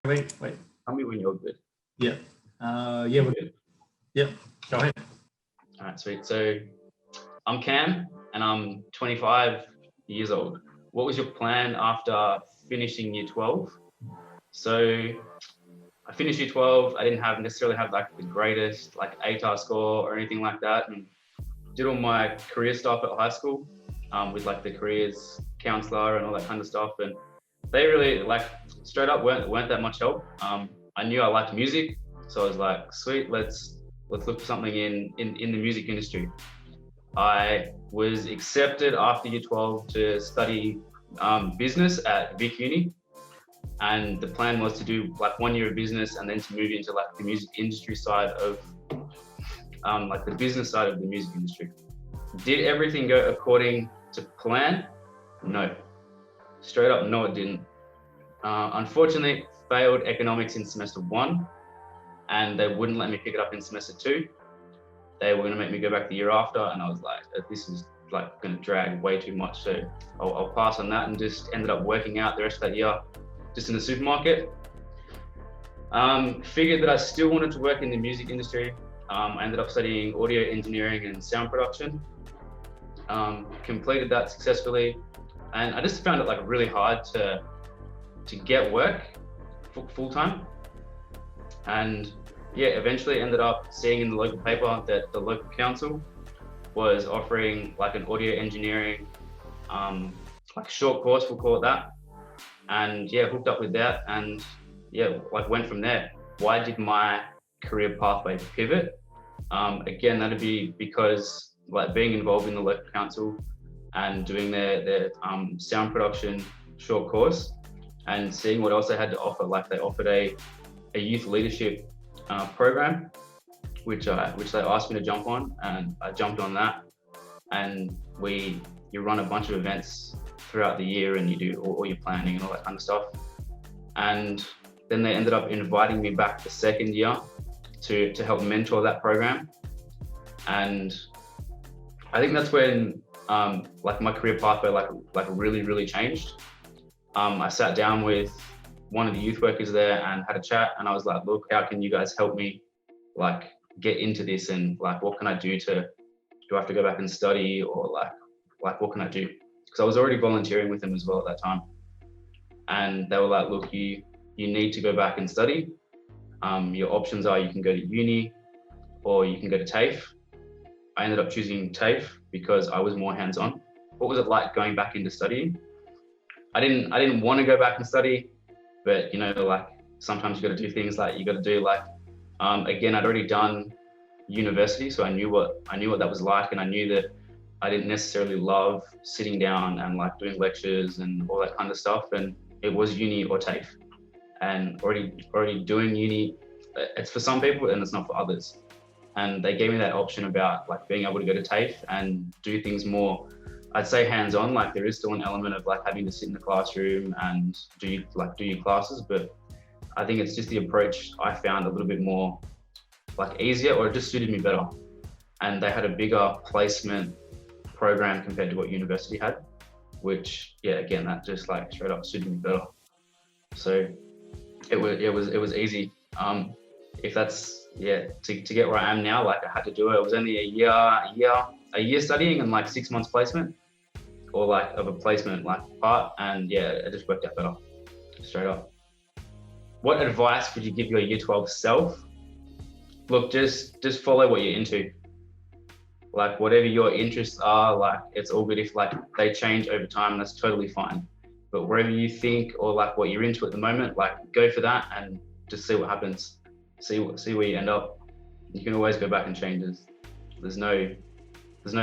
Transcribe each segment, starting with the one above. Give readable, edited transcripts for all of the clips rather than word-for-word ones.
Wait. Tell me when you're good. Yeah. Yeah, we're good. Yeah, go ahead. All right, sweet. So I'm Cam and I'm 25 years old. What was your plan after finishing year 12? So I finished year 12. I didn't necessarily have like the greatest like ATAR score or anything like that, and did all my career stuff at high school with like the careers counselor and all that kind of stuff. And they really like straight up weren't that much help. I knew I liked music, so I was like, sweet, let's look for something in the music industry. I was accepted after year 12 to study business at Vic Uni. And the plan was to do like 1 year of business and then to move into like the music industry side of like the business side of the music industry. Did everything go according to plan? No. Straight up, no, it didn't. Unfortunately, failed economics in semester 1, and they wouldn't let me pick it up in semester 2. They were going to make me go back the year after, and I was like, this is like going to drag way too much, so I'll pass on that, and just ended up working out the rest of that year just in the supermarket. Figured that I still wanted to work in the music industry. I ended up studying audio engineering and sound production. Completed that successfully, and I just found it like really hard to get work full time. And yeah, eventually ended up seeing in the local paper that the local council was offering like an audio engineering, like a short course, we'll call it that. And yeah, hooked up with that, and yeah, like went from there. Why did my career pathway pivot? Again, that'd be because like being involved in the local council and doing their sound production short course and seeing what else they had to offer. Like they offered a youth leadership program, which they asked me to jump on, and I jumped on that. And you run a bunch of events throughout the year, and you do all your planning and all that kind of stuff. And then they ended up inviting me back the second year to help mentor that program. And I think that's when like my career pathway like really changed. I sat down with one of the youth workers there and had a chat, and I was like, look, how can you guys help me like get into this, and like what can I do I have to go back and study, or like what can I do? Because I was already volunteering with them as well at that time. And they were like, look, you need to go back and study. Your options are you can go to uni or you can go to TAFE. I ended up choosing TAFE because I was more hands-on. What was it like going back into studying? I didn't want to go back and study, but you know, like sometimes you got to do things like you got to do like, again, I'd already done university, so I knew what that was like, and I knew that I didn't necessarily love sitting down and like doing lectures and all that kind of stuff. And it was uni or TAFE, and already doing uni, it's for some people and it's not for others. And they gave me that option about like being able to go to TAFE and do things more, I'd say hands-on. Like there is still an element of like having to sit in the classroom and do your classes, but I think it's just the approach I found a little bit more like easier, or it just suited me better. And they had a bigger placement program compared to what university had, which yeah, again, that just like straight up suited me better. So it was easy. If that's to get where I am now, like I had to do it. It was only a year studying and like 6 months placement, or like of a placement like part, and yeah, it just worked out better, straight up. What advice would you give your year 12 self? Look, just follow what you're into. Like whatever your interests are, like it's all good if like they change over time, that's totally fine. But wherever you think or like what you're into at the moment, like go for that and just see what happens. See where you end up. You can always go back and change it. There's no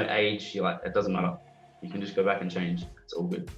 age, you're like, it doesn't matter. You can just go back and change. It's all good.